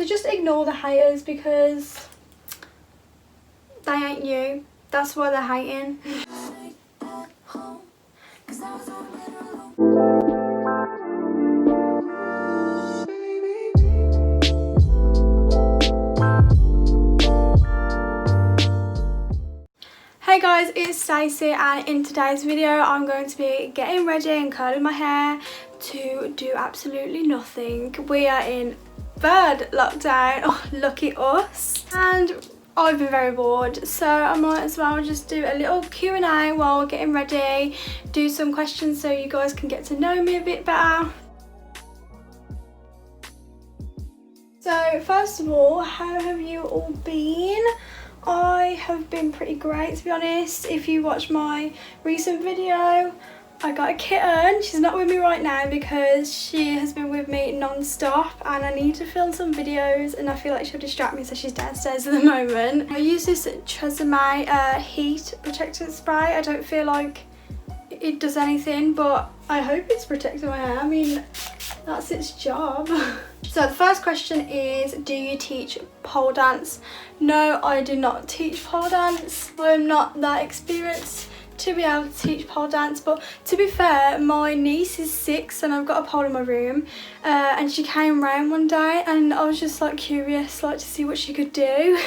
So just ignore the haters because they ain't you. That's why they're hating. Hey guys, it's Stacey, and in today's video I'm going to be getting ready and curling my hair to do absolutely nothing. We are in third lockdown, oh lucky us, and I've been very bored, so I might as well just do a little Q&A while getting ready, do some questions so you guys can get to know me a bit better. So first of all, how have you all been? I have been pretty great, to be honest. If you watch my recent video, I got a kitten. She's not with me right now because she has been with me non-stop and I need to film some videos and I feel like she'll distract me, so she's downstairs at the moment. I use this CHIT heat protectant spray. I don't feel like it does anything, but I hope it's protecting my hair. I mean, that's its job. So the first question is, do you teach pole dance? No, I do not teach pole dance. I'm not that experienced to be able to teach pole dance, but to be fair, my niece is 6 and I've got a pole in my room, and she came round one day and I was just like curious, like to see what she could do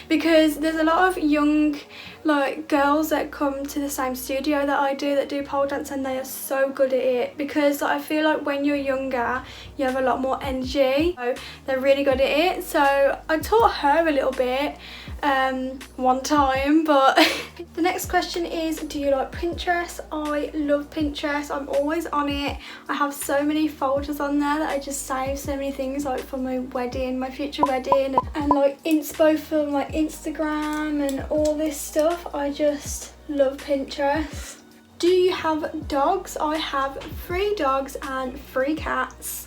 because there's a lot of young like girls that come to the same studio that I do that do pole dance, and they are so good at it because I feel like when you're younger you have a lot more energy, so they're really good at it. So I taught her a little bit one time. But the next question is, do you like Pinterest? I love Pinterest. I'm always on it. I have so many folders on there that I just save so many things, like for my wedding, my future wedding, and like inspo for my Instagram and all this stuff. I just love Pinterest. Do you have dogs? I have 3 dogs and 3 cats.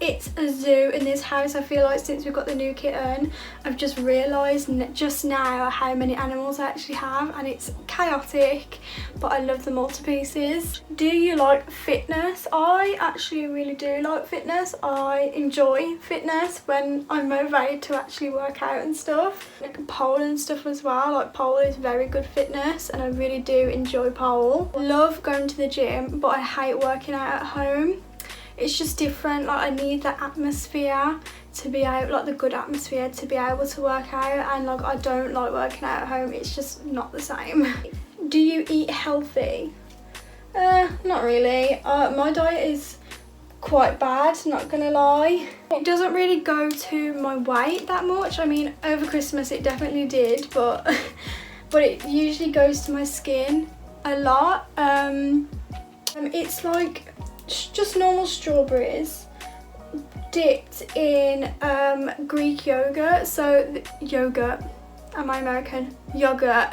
It's a zoo in this house. I feel like since we've got the new kitten, I've just realised just now how many animals I actually have, and it's chaotic, but I love them all to pieces. Do you like fitness? I actually really do like fitness. I enjoy fitness when I'm motivated to actually work out and stuff. Like pole and stuff as well. Like pole is very good fitness and I really do enjoy pole. Love going to the gym, but I hate working out at home. It's just different. Like I need the atmosphere to be able, like the good atmosphere to be able to work out, and like I don't like working out at home. It's just not the same. Do you eat healthy? Not really. My diet is quite bad, not gonna lie. It doesn't really go to my weight that much. I mean, over Christmas it definitely did, but but it usually goes to my skin a lot. It's like just normal strawberries dipped in Greek yogurt. So yogurt, am I American? Yogurt.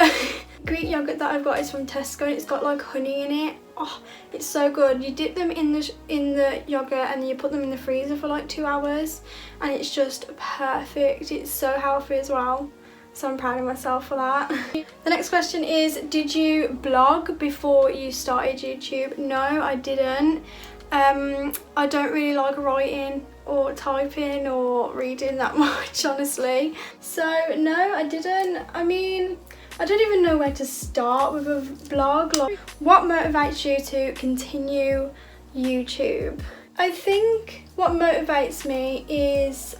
Greek yogurt that I've got is from Tesco, and it's got like honey in it. Oh, it's so good. You dip them in the yogurt and then you put them in the freezer for like 2 hours and it's just perfect. It's so healthy as well, so I'm proud of myself for that. The next question is, did you blog before you started YouTube? No, I didn't. I don't really like writing or typing or reading that much, honestly. So no, I didn't. I mean, I don't even know where to start with a vlog. Like, what motivates you to continue YouTube? I think what motivates me is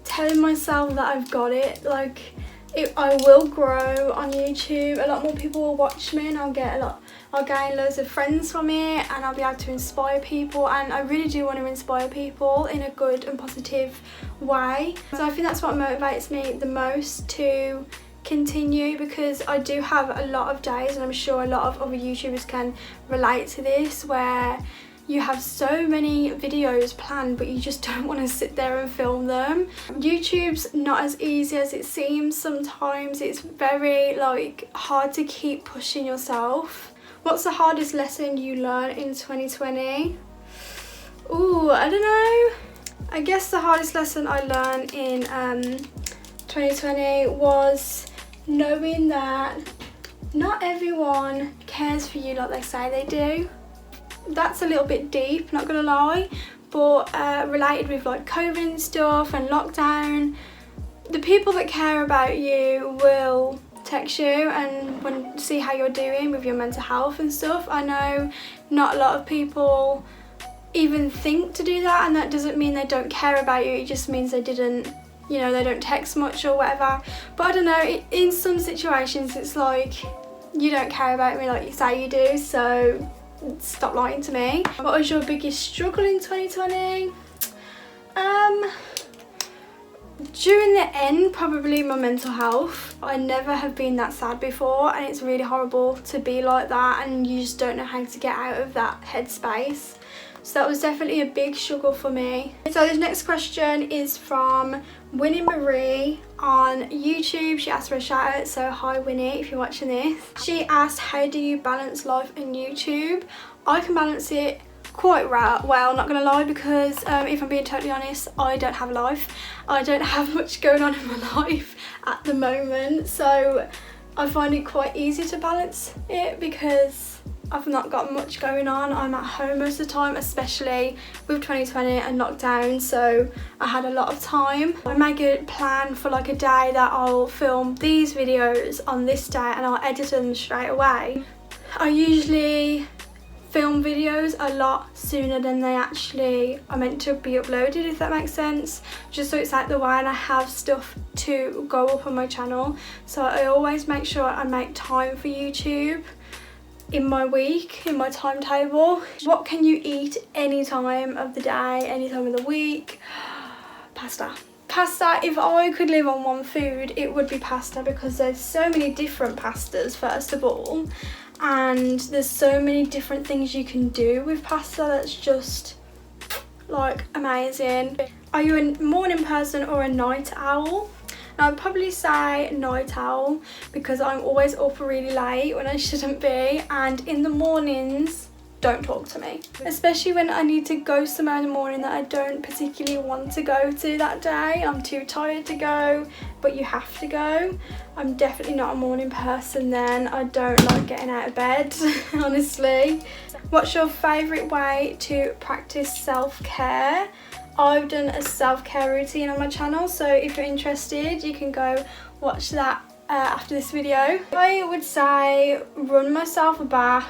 telling myself that I've got it. Like, I will grow on YouTube. A lot more people will watch me and I'll gain loads of friends from it, and I'll be able to inspire people, and I really do want to inspire people in a good and positive way. So I think that's what motivates me the most to continue, because I do have a lot of days, and I'm sure a lot of other YouTubers can relate to this, where you have so many videos planned but you just don't want to sit there and film them. YouTube's not as easy as it seems sometimes. It's very like hard to keep pushing yourself. What's the hardest lesson you learned in 2020? Ooh, I don't know. I guess the hardest lesson I learned in 2020 was knowing that not everyone cares for you like they say they do. That's a little bit deep, not gonna lie, but related with like COVID and stuff and lockdown, the people that care about you will text you and want to see how you're doing with your mental health and stuff. I know not a lot of people even think to do that, and that doesn't mean they don't care about you, it just means they didn't, you know, they don't text much or whatever. But I don't know, in some situations it's like, you don't care about me like you say you do, so stop lying to me. What was your biggest struggle in 2020? During the end, probably my mental health. I never have been that sad before, and it's really horrible to be like that, and you just don't know how to get out of that headspace. So that was definitely a big struggle for me. So this next question is from Winnie Marie on YouTube. She asked for a shout out, so hi Winnie if you're watching this. She asked, how do you balance life and YouTube? I can balance it quite well, not gonna lie, because if I'm being totally honest, I don't have a life. I don't have much going on in my life at the moment, so I find it quite easy to balance it because I've not got much going on. I'm at home most of the time, especially with 2020 and lockdown, so I had a lot of time. I make a plan for like a day that I'll film these videos on this day and I'll edit them straight away. I usually film videos a lot sooner than they actually are meant to be uploaded, if that makes sense, just so it's out the way and I have stuff to go up on my channel. So I always make sure I make time for YouTube in my week, in my timetable. What can you eat any time of the day, any time of the week? Pasta. Pasta, if I could live on one food, it would be pasta, because there's so many different pastas first of all, and there's so many different things you can do with pasta that's just like amazing. Are you a morning person or a night owl? Now I'd probably say night owl, because I'm always up really late when I shouldn't be, and in the mornings don't talk to me, especially when I need to go somewhere in the morning that I don't particularly want to go to that day. I'm too tired to go, but you have to go. I'm definitely not a morning person then. I don't like getting out of bed, honestly. What's your favourite way to practice self-care? I've done a self-care routine on my channel, so if you're interested you can go watch that after this video. I would say run myself a bath,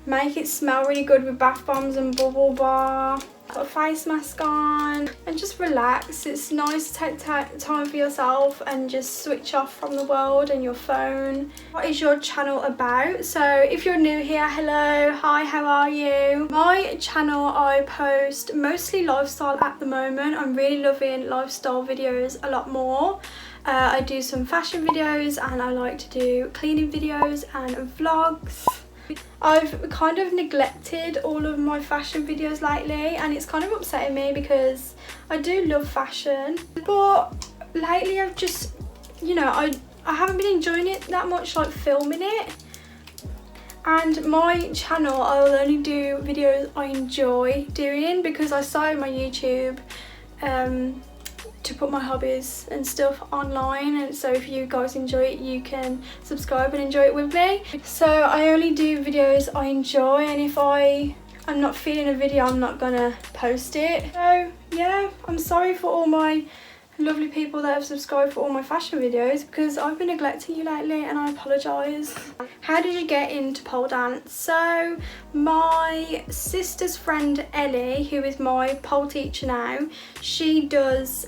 make it smell really good with bath bombs and bubble bar, put a face mask on and just relax. It's nice to take time for yourself and just switch off from the world and your phone. What is your channel about? So if you're new here, hello, hi, how are you? My channel, I post mostly lifestyle at the moment. I'm really loving lifestyle videos a lot more. I do some fashion videos and I like to do cleaning videos and vlogs. I've kind of neglected all of my fashion videos lately, and it's kind of upsetting me because I do love fashion, but lately I've just, you know, I haven't been enjoying it that much, like filming it. And my channel, I'll only do videos I enjoy doing, because I started my YouTube to put my hobbies and stuff online, and so if you guys enjoy it you can subscribe and enjoy it with me. So I only do videos I enjoy, and if I'm not feeling a video I'm not gonna post it. So yeah, I'm sorry for all my lovely people that have subscribed for all my fashion videos, because I've been neglecting you lately and I apologise. How did you get into pole dance? So my sister's friend Ellie, who is my pole teacher now, she does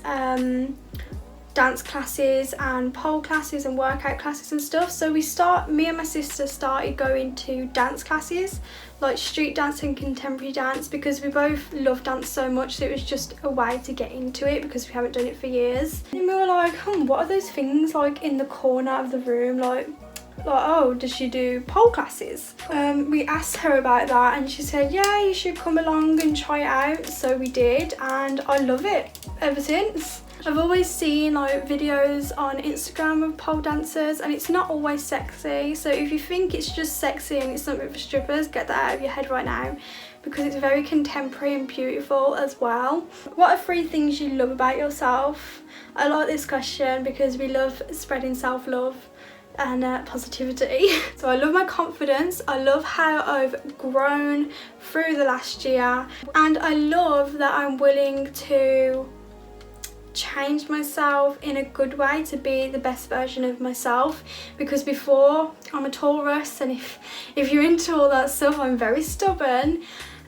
dance classes and pole classes and workout classes and stuff. So me and my sister started going to dance classes, like street dance and contemporary dance, because we both love dance so much, so it was just a way to get into it because we haven't done it for years. And we were like, what are those things like in the corner of the room, like oh, does she do pole classes? We asked her about that and she said, yeah, you should come along and try it out. So we did, and I love it ever since. I've always seen like videos on Instagram of pole dancers, and it's not always sexy, so if you think it's just sexy and it's something for strippers, get that out of your head right now, because it's very contemporary and beautiful as well. What are 3 things you love about yourself? I like this question because we love spreading self-love and positivity. So I love my confidence, I love how I've grown through the last year, and I love that I'm willing to change myself in a good way to be the best version of myself, because before, I'm a Taurus, and if you're into all that stuff, I'm very stubborn,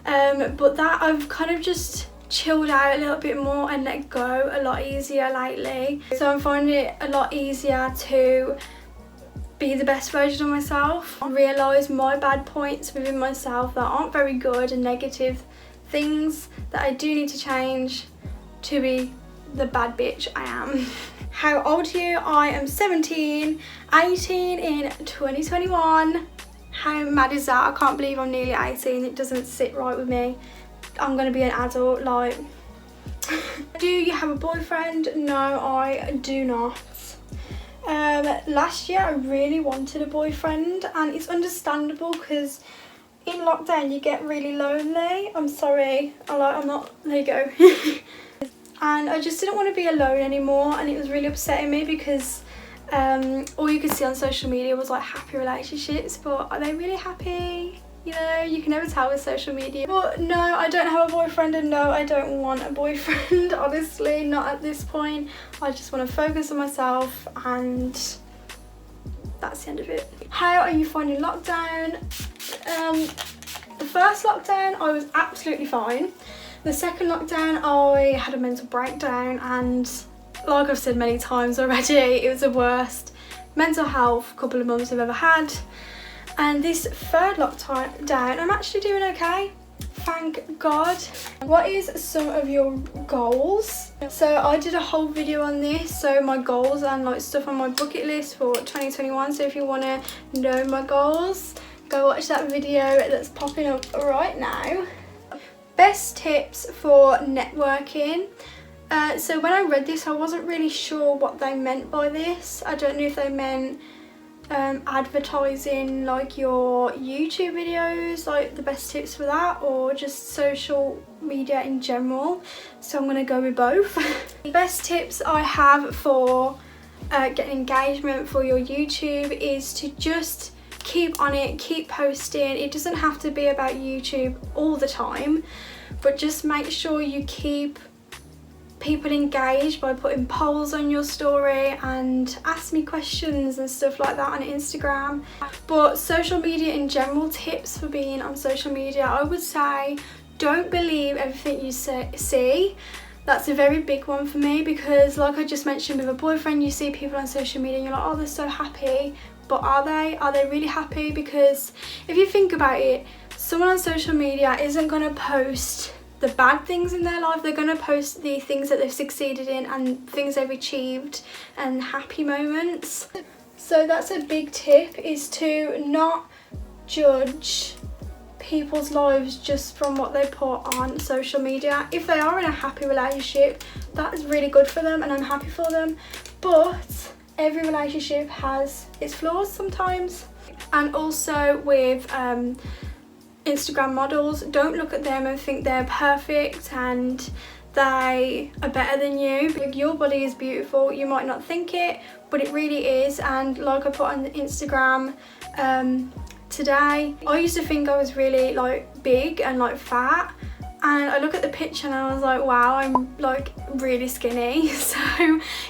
but that I've kind of just chilled out a little bit more and let go a lot easier lately. So I'm finding it a lot easier to be the best version of myself, realise my bad points within myself that aren't very good and negative things that I do need to change to be the bad bitch I am. How old are you? I am 17, 18 in 2021. How mad is that? I can't believe I'm nearly 18. It doesn't sit right with me. I'm gonna be an adult, like. Do you have a boyfriend? No, I do not. Last year I really wanted a boyfriend, and it's understandable because in lockdown you get really lonely. I'm sorry, I'm not, there you go. And I just didn't want to be alone anymore, and it was really upsetting me because all you could see on social media was like happy relationships, but are they really happy? You know, you can never tell with social media. But no, I don't have a boyfriend, and no, I don't want a boyfriend, honestly, not at this point. I just want to focus on myself, and that's the end of it. How are you finding lockdown? The first lockdown I was absolutely fine. The second lockdown I had a mental breakdown, and like I've said many times already, it was the worst mental health couple of months I've ever had. And this third lockdown I'm actually doing okay, thank God. What is some of your goals? So I did a whole video on this, so my goals and like stuff on my bucket list for 2021, so if you want to know my goals, go watch that video that's popping up right now. Best tips for networking. So when I read this I wasn't really sure what they meant by this. I don't know if they meant advertising like your YouTube videos, like the best tips for that, or just social media in general, so I'm gonna go with both. The best tips I have for getting engagement for your YouTube is to just keep on it, keep posting. It doesn't have to be about YouTube all the time, but just make sure you keep people engaged by putting polls on your story and ask me questions and stuff like that on Instagram. But social media in general, tips for being on social media, I would say don't believe everything you see. That's a very big one for me, because like I just mentioned with a boyfriend, you see people on social media and you're like, oh, they're so happy, but are they really happy? Because if you think about it, someone on social media isn't going to post the bad things in their life, they're going to post the things that they've succeeded in and things they've achieved and happy moments. So that's a big tip, is to not judge people's lives just from what they put on social media. If they are in a happy relationship, that is really good for them and I'm happy for them, but every relationship has its flaws sometimes. And also with Instagram models, don't look at them and think they're perfect and they are better than you. Your body is beautiful, you might not think it, but it really is. And like I put on Instagram today, I used to think I was really like big and like fat, and I look at the picture and I was like, wow, I'm like really skinny. So,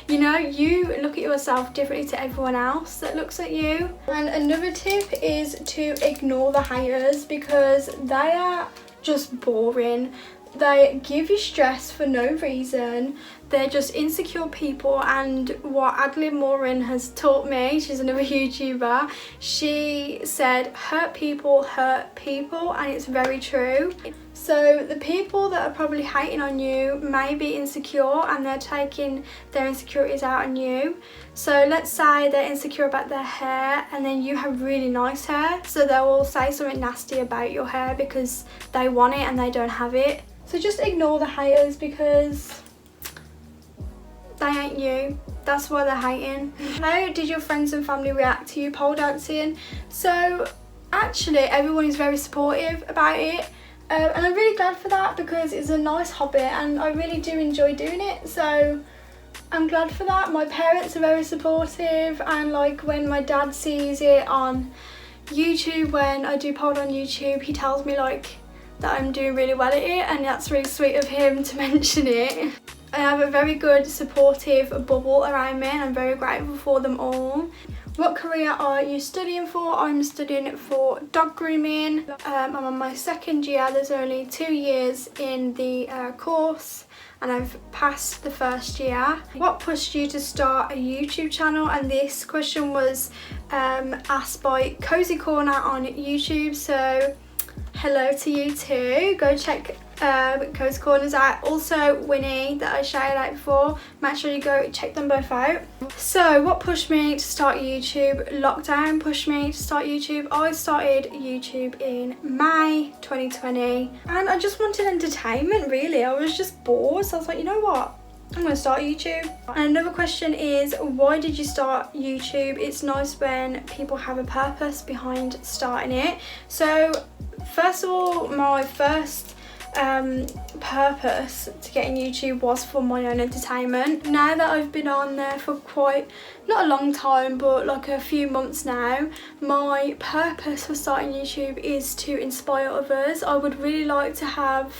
you know, you look at yourself differently to everyone else that looks at you. And another tip is to ignore the haters, because they are just boring. They give you stress for no reason. They're just insecure people, and what Adley Morin has taught me, she's another YouTuber, she said hurt people, and it's very true. So the people that are probably hating on you may be insecure and they're taking their insecurities out on you. So let's say they're insecure about their hair and then you have really nice hair, so they will say something nasty about your hair because they want it and they don't have it. So just ignore the haters, because they ain't you. That's why they're hating. How did your friends and family react to you pole dancing? So actually everyone is very supportive about it. And I'm really glad for that, because it's a nice hobby and I really do enjoy doing it. So I'm glad for that. My parents are very supportive, and like when my dad sees it on YouTube, when I do pod on YouTube, he tells me like that I'm doing really well at it, and that's really sweet of him to mention it. I have a very good supportive bubble around me, and I'm very grateful for them all. What career are you studying for? I'm studying for dog grooming. I'm on my second year. There's only 2 years in the course, and I've passed the first year. What pushed you to start a YouTube channel? And this question was asked by Cozy Corner on YouTube, so hello to you too. Go check Cozy Corners out. Also Winnie that I shouted out before, make sure you go check them both out. So what pushed me to start YouTube? Lockdown pushed me to start YouTube. I started YouTube in May 2020, and I just wanted entertainment really. I was just bored, so I was like, you know what, I'm going to start YouTube. And another question is, why did you start YouTube? It's nice when people have a purpose behind starting it. So first of all, my first purpose to getting YouTube was for my own entertainment. Now that I've been on there for quite, not a long time, but like a few months now, my purpose for starting YouTube is to inspire others. I would really like to have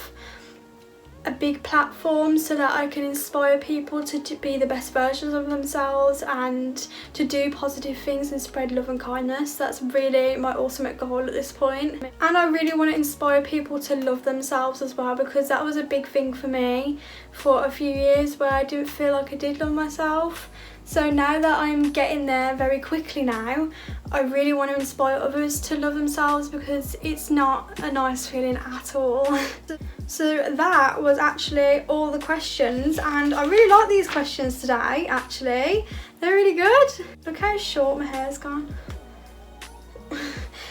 a big platform so that I can inspire people to be the best versions of themselves and to do positive things and spread love and kindness. That's really my ultimate goal at this point. And I really want to inspire people to love themselves as well, because that was a big thing for me for a few years where I didn't feel like I did love myself. So now that I'm getting there very quickly now, I really want to inspire others to love themselves, because it's not a nice feeling at all. So that was actually all the questions, and I really like these questions today actually. They're really good. Look how short my hair's gone.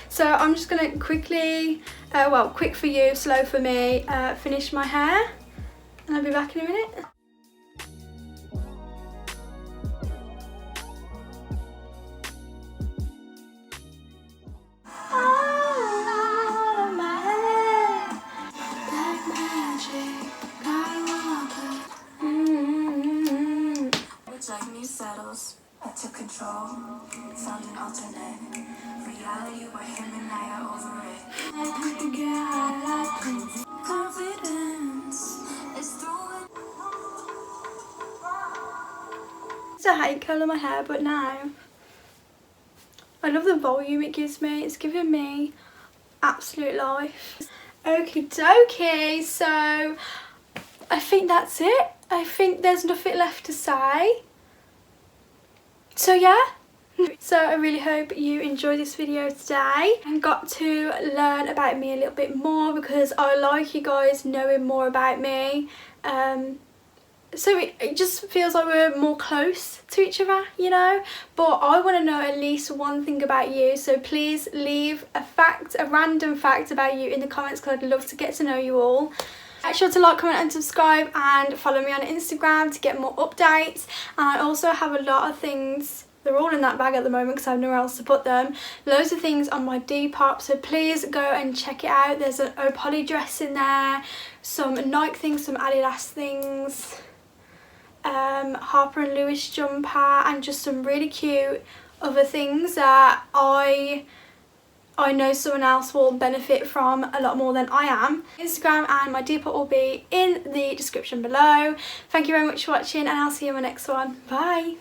So I'm just gonna quickly, well, quick for you, slow for me, finish my hair, and I'll be back in a minute. I took control, found an alternate reality where him and I are over it. Confidence is through it. It's a hate colour my hair, but now I love the volume it gives me. It's giving me absolute life. Okie dokie, so I think that's it. I think there's nothing left to say. So yeah, so I really hope you enjoyed this video today and got to learn about me a little bit more, because I like you guys knowing more about me. So it just feels like we're more close to each other, you know, but I want to know at least one thing about you. So please leave a random fact about you in the comments, because I'd love to get to know you all. Make sure to like, comment and subscribe, and follow me on Instagram to get more updates. And I also have a lot of things, they're all in that bag at the moment because I have nowhere else to put them. Loads of things on my Depop, so please go and check it out. There's an Opoli dress in there, some Nike things, some Adidas things, Harper & Lewis jumper, and just some really cute other things that I know someone else will benefit from a lot more than I am. Instagram and my Depop will be in the description below. Thank you very much for watching, and I'll see you in my next one. Bye!